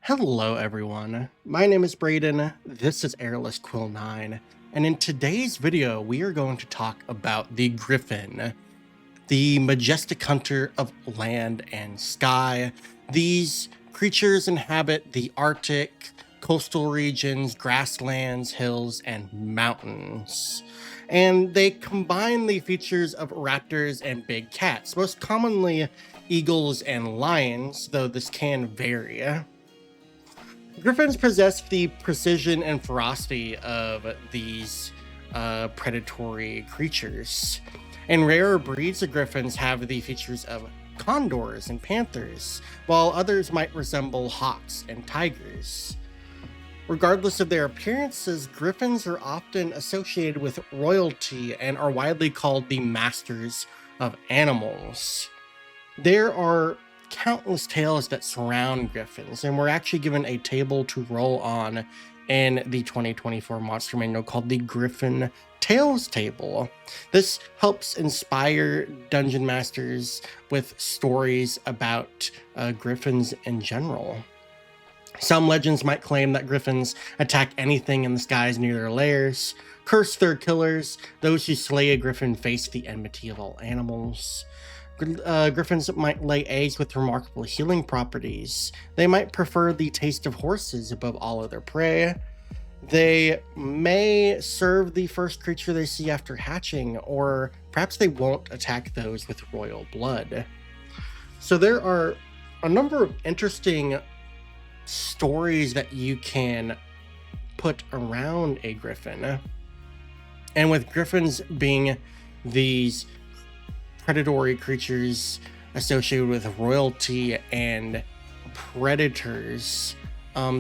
Hello everyone, my name is Brayden, this is Airless Quill 9, and in today's video we are going to talk about the Griffon, the majestic hunter of land and sky. These creatures inhabit the Arctic, coastal regions, grasslands, hills, and mountains. And they combine the features of raptors and big cats, most commonly eagles and lions, though this can vary. Griffons possess the precision and ferocity of these predatory creatures. And rarer breeds of griffons have the features of condors and panthers, while others might resemble hawks and tigers. Regardless of their appearances, griffons are often associated with royalty and are widely called the masters of animals. There are countless tales that surround griffons, and we're actually given a table to roll on in the 2024 Monster Manual called the Griffon Tales Table. This helps inspire dungeon masters with stories about griffons in general. Some legends might claim that griffons attack anything in the skies near their lairs, curse their killers. Those who slay a griffon face the enmity of all animals. Griffons might lay eggs with remarkable healing properties. They might prefer the taste of horses above all other prey. They may serve the first creature they see after hatching, or perhaps they won't attack those with royal blood. So there are a number of interesting stories that you can put around a griffon. And with griffons being these predatory creatures associated with royalty and predators,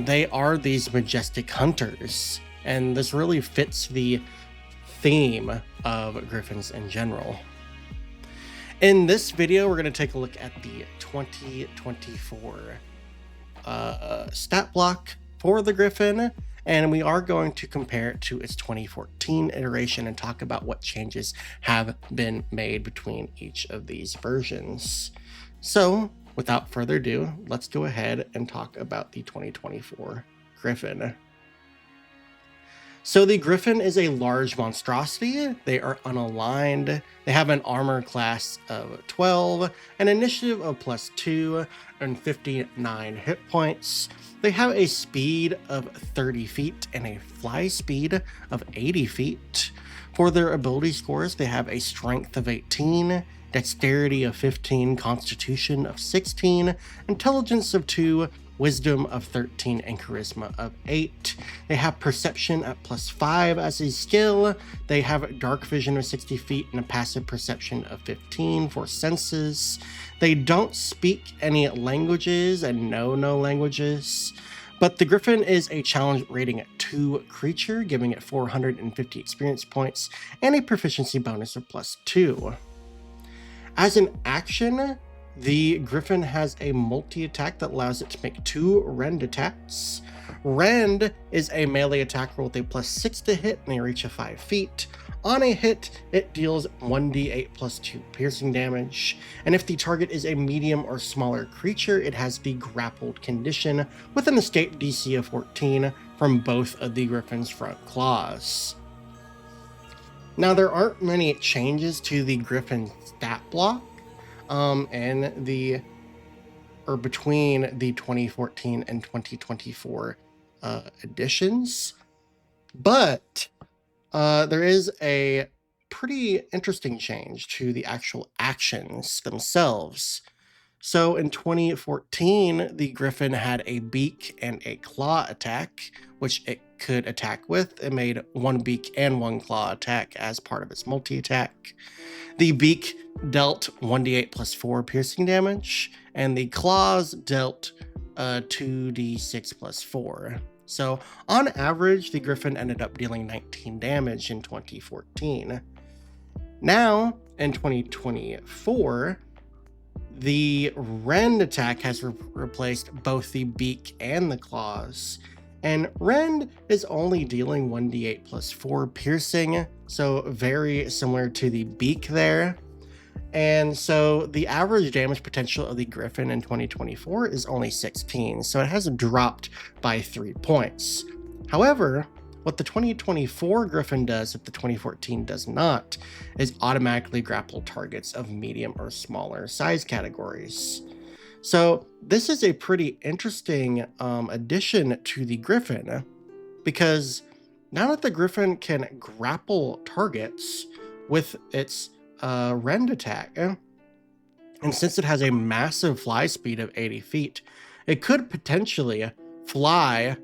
they are these majestic hunters, and this really fits the theme of griffons in general. In this video, we're going to take a look at the 2024 stat block for the Griffon, and we are going to compare it to its 2014 iteration and talk about what changes have been made between each of these versions. So, without further ado, let's go ahead and talk about the 2024 Griffon. So the Griffon is a large monstrosity. They are unaligned. They have an armor class of 12, an initiative of +2, and 59 hit points. They have a speed of 30 feet and a fly speed of 80 feet. For their ability scores, they have a strength of 18, dexterity of 15, constitution of 16, intelligence of 2, wisdom of 13, and charisma of 8. They have perception at +5 as a skill. They have dark vision of 60 feet and a passive perception of 15 for senses. They don't speak any languages and know no languages. But the Griffon is a challenge rating at 2 creature, giving it 450 experience points and a proficiency bonus of +2. As an action, the Griffon has a multi-attack that allows it to make 2 rend attacks. Rend is a melee attack roll with a +6 to hit and a reach of 5 feet. On a hit, it deals 1d8 +2 piercing damage, and if the target is a medium or smaller creature, it has the grappled condition with an escape DC of 14 from both of the Griffon's front claws. Now, there aren't many changes to the Griffon stat block between the 2014 and 2024 editions, but there is a pretty interesting change to the actual actions themselves. So in 2014, the Griffon had a beak and a claw attack, which it could attack with. It made 1 beak and 1 claw attack as part of its multi-attack. The beak dealt 1d8 +4 piercing damage, and the claws dealt 2d6 +4. So on average, the Griffon ended up dealing 19 damage in 2014. Now, in 2024, the rend attack has replaced both the beak and the claws, and rend is only dealing 1d8 +4 piercing, so very similar to the beak there. And so the average damage potential of the Griffon in 2024 is only 16, so it has dropped by 3 points. However, what the 2024 Griffon does that the 2014 does not is automatically grapple targets of medium or smaller size categories. So this is a pretty interesting addition to the Griffon, because now that the Griffon can grapple targets with its rend attack, and since it has a massive fly speed of 80 feet, it could potentially fly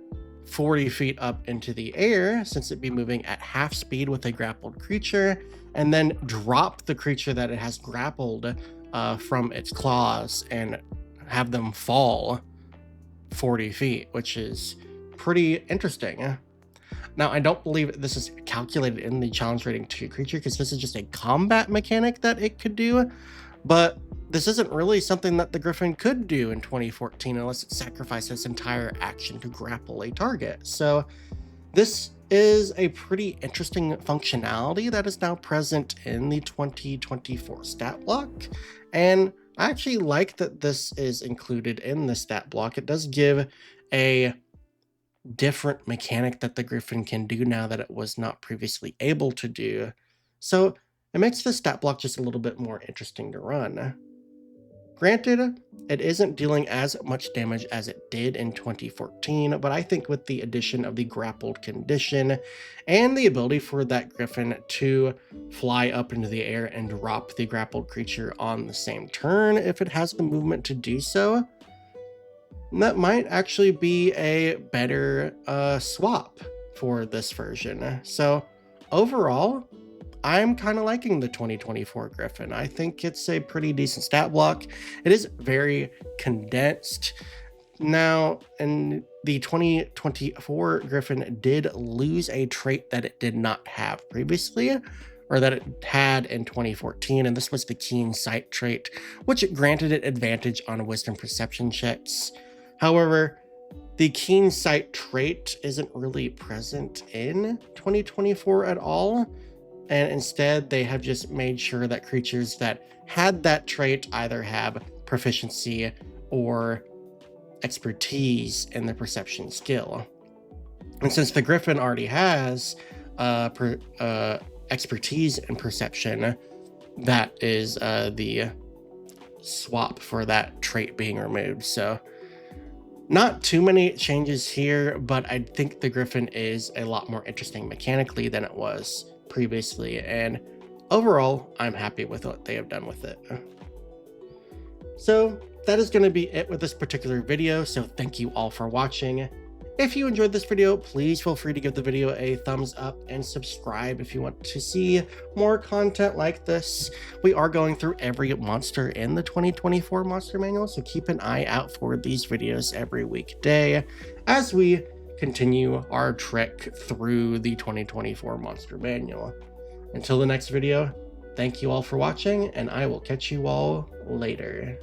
40 feet up into the air, since it'd be moving at half speed with a grappled creature, and then drop the creature that it has grappled from its claws and have them fall 40 feet, which is pretty interesting. Now, I don't believe this is calculated in the challenge rating to creature, because this is just a combat mechanic that it could do, but this isn't really something that the Griffon could do in 2014 unless it sacrificed its entire action to grapple a target. So this is a pretty interesting functionality that is now present in the 2024 stat block, and I actually like that this is included in the stat block. It does give a different mechanic that the Griffon can do now that it was not previously able to do. So it makes the stat block just a little bit more interesting to run. Granted, it isn't dealing as much damage as it did in 2014, but I think with the addition of the grappled condition and the ability for that Griffon to fly up into the air and drop the grappled creature on the same turn if it has the movement to do so, that might actually be a better swap for this version. So overall, I'm kind of liking the 2024 Griffon. I think it's a pretty decent stat block. It is very condensed. Now, in the 2024 Griffon did lose a trait that it did not have previously, or that it had in 2014, and this was the Keen Sight trait, which granted it advantage on Wisdom Perception checks. However, the Keen Sight trait isn't really present in 2024 at all, and instead they have just made sure that creatures that had that trait either have proficiency or expertise in the perception skill. And since the Griffon already has expertise in perception, that is the swap for that trait being removed. So not too many changes here, but I think the Griffon is a lot more interesting mechanically than it was previously, and overall I'm happy with what they have done with it. So that is going to be it with this particular video, so thank you all for watching. If you enjoyed this video, please feel free to give the video a thumbs up and subscribe if you want to see more content like this. We are going through every monster in the 2024 Monster Manual, so keep an eye out for these videos every weekday as we continue our trek through the 2024 Monster Manual. Until the next video, thank you all for watching, and I will catch you all later.